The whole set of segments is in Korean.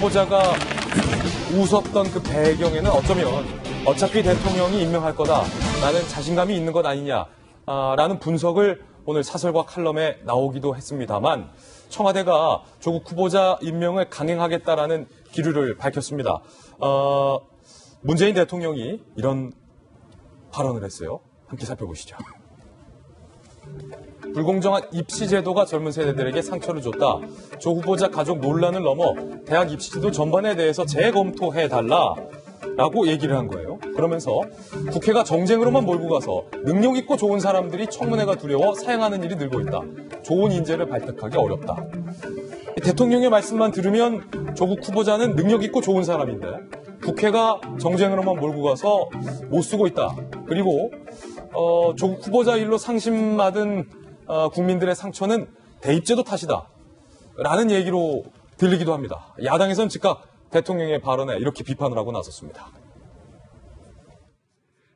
후보자가 웃었던 그 배경에는 어쩌면 어차피 대통령이 임명할 거다라는 자신감이 있는 것 아니냐라는 분석을 오늘 사설과 칼럼에 나오기도 했습니다만 청와대가 조국 후보자 임명을 강행하겠다라는 기류를 밝혔습니다. 문재인 대통령이 이런 발언을 했어요. 함께 살펴보시죠. 불공정한 입시 제도가 젊은 세대들에게 상처를 줬다. 조 후보자 가족 논란을 넘어 대학 입시제도 전반에 대해서 재검토해달라라고 얘기를 한 거예요. 그러면서 국회가 정쟁으로만 몰고 가서 능력 있고 좋은 사람들이 청문회가 두려워 사양하는 일이 늘고 있다. 좋은 인재를 발탁하기 어렵다. 대통령의 말씀만 들으면 조국 후보자는 능력 있고 좋은 사람인데 국회가 정쟁으로만 몰고 가서 못 쓰고 있다. 그리고 조국 후보자 일로 상심받은 국민들의 상처는 대입제도 탓이다. 라는 얘기로 들리기도 합니다. 야당에서는 즉각 대통령의 발언에 이렇게 비판을 하고 나섰습니다.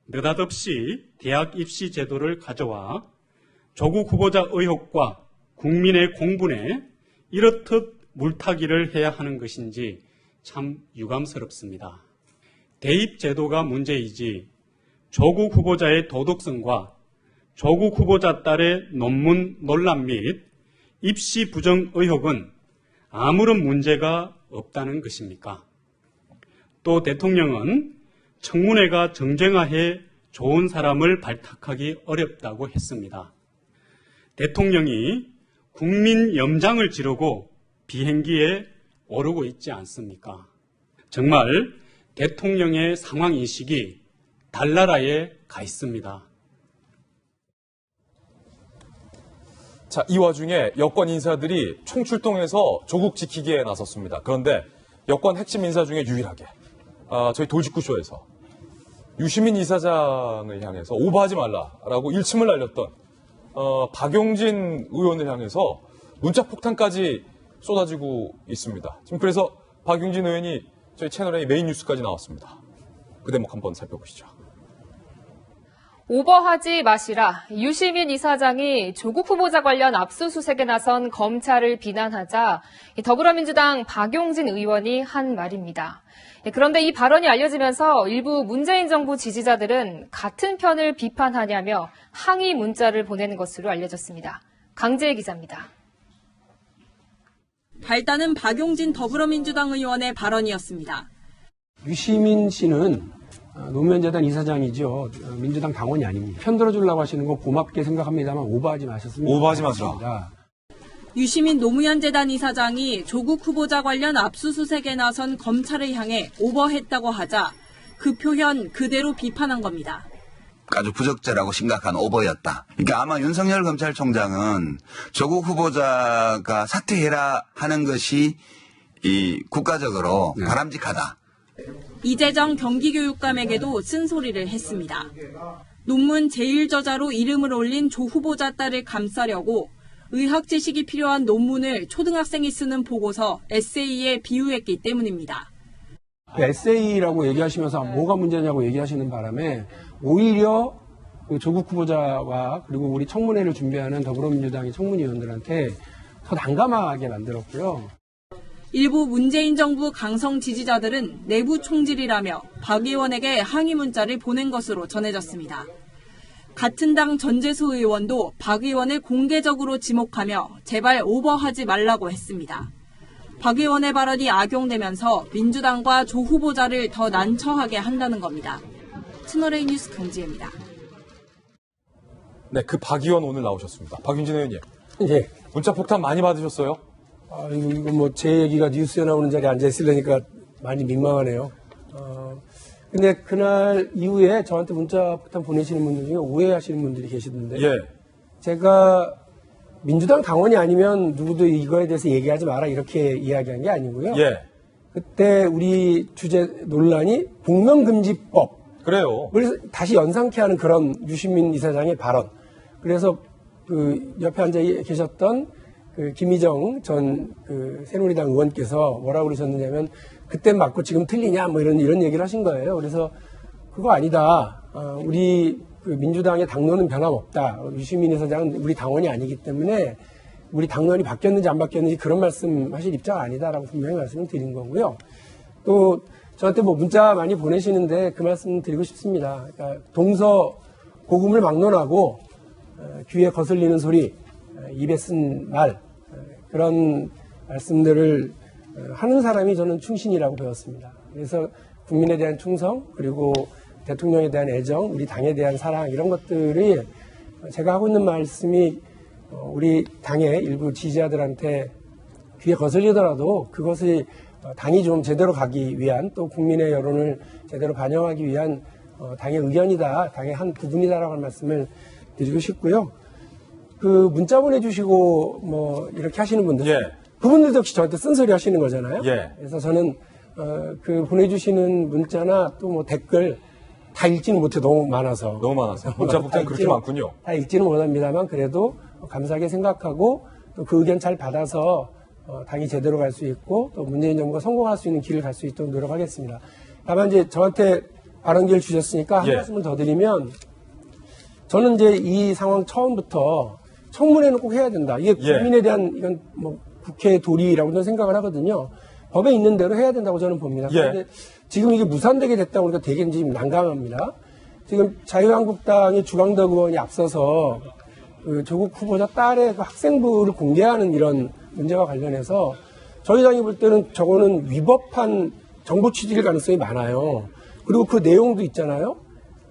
느닷없이 대학 입시 제도를 가져와 조국 후보자 의혹과 국민의 공분에 이렇듯 물타기를 해야 하는 것인지 참 유감스럽습니다. 대입 제도가 문제이지 조국 후보자의 도덕성과 조국 후보자 딸의 논문 논란 및 입시 부정 의혹은 아무런 문제가 없다는 것입니까? 또 대통령은 청문회가 정쟁화해 좋은 사람을 발탁하기 어렵다고 했습니다. 대통령이 국민 염장을 지르고 비행기에 오르고 있지 않습니까? 정말 대통령의 상황인식이 달나라에 가 있습니다. 자, 이 와중에 여권 인사들이 총출동해서 조국 지키기에 나섰습니다. 그런데 여권 핵심 인사 중에 유일하게 저희 돌직구쇼에서 유시민 이사장을 향해서 오버하지 말라라고 일침을 날렸던 박용진 의원을 향해서 문자폭탄까지 쏟아지고 있습니다. 지금 그래서 박용진 의원이 저희 채널의 메인 뉴스까지 나왔습니다. 그 대목 한번 살펴보시죠. 오버하지 마시라. 유시민 이사장이 조국 후보자 관련 압수수색에 나선 검찰을 비난하자 더불어민주당 박용진 의원이 한 말입니다. 그런데 이 발언이 알려지면서 일부 문재인 정부 지지자들은 같은 편을 비판하냐며 항의 문자를 보내는 것으로 알려졌습니다. 강재혜 기자입니다. 발단은 박용진 더불어민주당 의원의 발언이었습니다. 유시민 씨는 노무현재단 이사장이죠. 민주당 당원이 아닙니다. 편들어 주려고 하시는 건 고맙게 생각합니다만 오버하지 마셨습니다. 오버하지 마시라. 유시민 노무현재단 이사장이 조국 후보자 관련 압수수색에 나선 검찰을 향해 오버했다고 하자 그 표현 그대로 비판한 겁니다. 아주 부적절하고 심각한 오버였다. 그러니까 아마 윤석열 검찰총장은 조국 후보자가 사퇴해라 하는 것이 이 국가적으로 바람직하다. 이재정 경기교육감에게도 쓴소리를 했습니다. 논문 제1저자로 이름을 올린 조 후보자 딸을 감싸려고 의학 지식이 필요한 논문을 초등학생이 쓰는 보고서 에세이에 비유했기 때문입니다. 에세이라고 얘기하시면서 뭐가 문제냐고 얘기하시는 바람에 오히려 조국 후보자와 그리고 우리 청문회를 준비하는 더불어민주당의 청문위원들한테 더 난감하게 만들었고요. 일부 문재인 정부 강성 지지자들은 내부 총질이라며 박 의원에게 항의 문자를 보낸 것으로 전해졌습니다. 같은 당 전재수 의원도 박 의원을 공개적으로 지목하며 제발 오버하지 말라고 했습니다. 박 의원의 발언이 악용되면서 민주당과 조 후보자를 더 난처하게 한다는 겁니다. 채널A 뉴스 강지혜입니다. 네, 그 박 의원 오늘 나오셨습니다. 박윤진 의원님. 예. 문자 폭탄 많이 받으셨어요? 이거 뭐 제 얘기가 뉴스에 나오는 자리에 앉아 있으려니까 많이 민망하네요. 근데 그날 이후에 저한테 문자 폭탄 보내시는 분들 중에 오해하시는 분들이 계시던데. 예. 제가 민주당 당원이 아니면 누구도 이거에 대해서 얘기하지 마라 이렇게 이야기한 게 아니고요. 예. 그때 우리 주제 논란이 복면금지법. 그래요. 그래서 다시 연상케 하는 그런 유시민 이사장의 발언. 그래서 그 옆에 앉아 계셨던 그 김희정 전 그 새누리당 의원께서 뭐라고 그러셨느냐면 그땐 맞고 지금 틀리냐 뭐 이런 얘기를 하신 거예요. 그래서 그거 아니다. 우리 그 민주당의 당론은 변함없다. 유시민 이사장은 우리 당원이 아니기 때문에 우리 당론이 바뀌었는지 안 바뀌었는지 그런 말씀 하실 입장 아니다라고 분명히 말씀을 드린 거고요. 또 저한테 뭐 문자 많이 보내시는데 그 말씀 드리고 싶습니다. 그러니까 동서 고금을 막론하고 귀에 거슬리는 소리, 입에 쓴 말, 그런 말씀들을 하는 사람이 저는 충신이라고 배웠습니다. 그래서 국민에 대한 충성, 그리고 대통령에 대한 애정, 우리 당에 대한 사랑, 이런 것들이 제가 하고 있는 말씀이 우리 당의 일부 지지자들한테 귀에 거슬리더라도 그것이 당이 좀 제대로 가기 위한, 또 국민의 여론을 제대로 반영하기 위한 당의 의견이다, 당의 한 부분이다라고 하는 말씀을 드리고 싶고요. 그 문자 보내주시고 뭐 이렇게 하시는 분들, 예. 그분들도 역시 저한테 쓴소리 하시는 거잖아요. 예. 그래서 저는 그 보내주시는 문자나 또 뭐 댓글 다 읽지는 못해, 너무 많아서. 너무 많아서. 문자 복장 그렇게 많군요. 다 읽지는 못합니다만 그래도 감사하게 생각하고 또 그 의견 잘 받아서 당이 제대로 갈 수 있고 또 문재인 정부가 성공할 수 있는 길을 갈 수 있도록 노력하겠습니다. 다만 이제 저한테 발언 기회를 주셨으니까 한 예. 말씀을 더 드리면, 저는 이제 이 상황 처음부터 청문회는 꼭 해야 된다. 이게 예. 국민에 대한, 이건 뭐 국회의 도리라고 저는 생각을 하거든요. 법에 있는 대로 해야 된다고 저는 봅니다. 예. 그런데 지금 이게 무산되게 됐다고 그러니까 되게 지금 난감합니다. 지금 자유한국당의 주광덕 의원이 앞서서 그 조국 후보자 딸의 그 학생부를 공개하는 이런 문제와 관련해서 저희 당이 볼 때는 저거는 위법한 정보 취득일 가능성이 많아요. 그리고 그 내용도 있잖아요.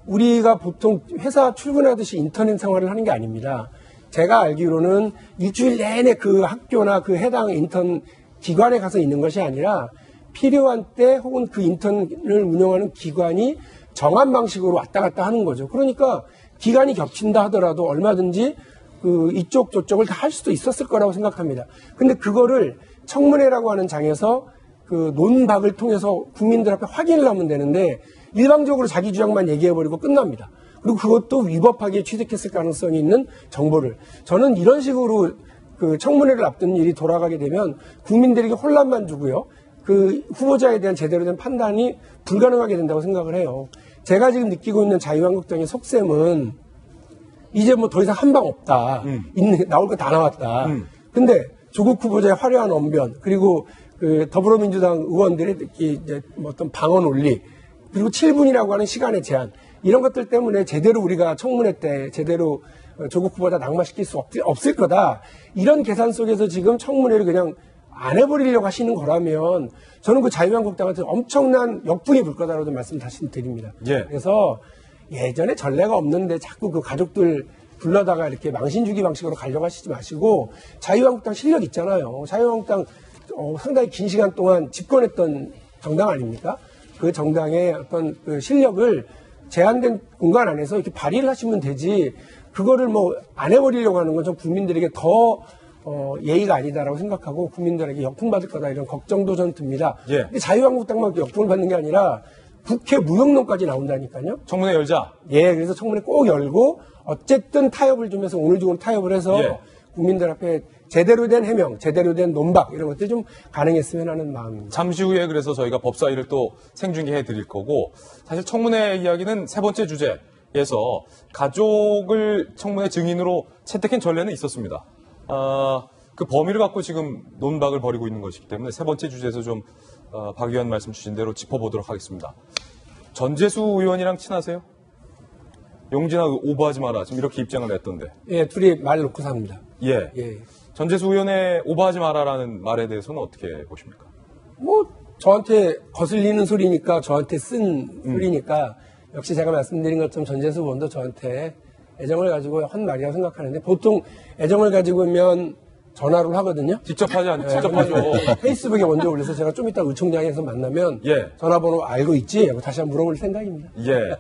우리가 보통 회사 출근하듯이 인터넷 생활을 하는 게 아닙니다. 제가 알기로는 일주일 내내 그 학교나 그 해당 인턴 기관에 가서 있는 것이 아니라 필요한 때 혹은 그 인턴을 운영하는 기관이 정한 방식으로 왔다 갔다 하는 거죠. 그러니까 기간이 겹친다 하더라도 얼마든지 그 이쪽 저쪽을 다 할 수도 있었을 거라고 생각합니다. 근데 그거를 청문회라고 하는 장에서 그 논박을 통해서 국민들 앞에 확인을 하면 되는데 일방적으로 자기 주장만 얘기해버리고 끝납니다. 그리고 그것도 위법하게 취득했을 가능성이 있는 정보를. 저는 이런 식으로 그 청문회를 앞둔 일이 돌아가게 되면 국민들에게 혼란만 주고요. 그 후보자에 대한 제대로 된 판단이 불가능하게 된다고 생각을 해요. 제가 지금 느끼고 있는 자유한국당의 속셈은 이제 뭐 더 이상 한 방 없다. 나올 거 다 나왔다. 근데 조국 후보자의 화려한 언변, 그리고 그 더불어민주당 의원들의 이제 뭐 어떤 방언 논리, 그리고 7분이라고 하는 시간의 제한, 이런 것들 때문에 제대로 우리가 청문회 때 제대로 조국 후보자 낙마시킬 수 없을 거다. 이런 계산 속에서 지금 청문회를 그냥 안 해버리려고 하시는 거라면 저는 그 자유한국당한테 엄청난 역풍이 불 거다라고 말씀 다시 드립니다. 예. 그래서 예전에 전례가 없는데 자꾸 그 가족들 불러다가 이렇게 망신주기 방식으로 가려고 하시지 마시고, 자유한국당 실력 있잖아요. 자유한국당 상당히 긴 시간 동안 집권했던 정당 아닙니까? 그 정당의 어떤 그 실력을 제한된 공간 안에서 이렇게 발휘를 하시면 되지, 그거를 뭐 안 해버리려고 하는 건 좀 국민들에게 더 예의가 아니다라고 생각하고 국민들에게 역풍 받을 거다, 이런 걱정도 전 듭니다. 예. 근데 자유한국당만 역풍을 받는 게 아니라 국회 무용론까지 나온다니까요. 청문회 열자. 예, 그래서 청문회 꼭 열고 어쨌든 타협을 좀 해서 오늘 중으로 타협을 해서 예. 국민들 앞에 제대로 된 해명, 제대로 된 논박, 이런 것들이 좀 가능했으면 하는 마음입니다. 잠시 후에 그래서 저희가 법사위를 또 생중계해 드릴 거고, 사실 청문회 이야기는 세 번째 주제에서 가족을 청문회 증인으로 채택한 전례는 있었습니다. 그 범위를 갖고 지금 논박을 벌이고 있는 것이기 때문에 세 번째 주제에서 좀 박 의원 말씀 주신 대로 짚어보도록 하겠습니다. 전재수 의원이랑 친하세요? 용진아 오버하지 마라, 지금 이렇게 입장을 냈던데. 예, 둘이 말 놓고 삽니다. 예. 예. 전재수 의원의 오버하지 마라라는 말에 대해서는 어떻게 보십니까? 뭐 저한테 거슬리는 소리니까, 저한테 쓴 소리니까, 역시 제가 말씀드린 것처럼 전재수 의원도 저한테 애정을 가지고 한 말이라고 생각하는데, 보통 애정을 가지고면 전화를 하거든요. 직접 하지 않죠. 직접 하죠. 페이스북에 먼저 올려서 제가 좀 이따 의총장에서 만나면 예. 전화번호 알고 있지? 하고 다시 한번 물어볼 생각입니다. 예.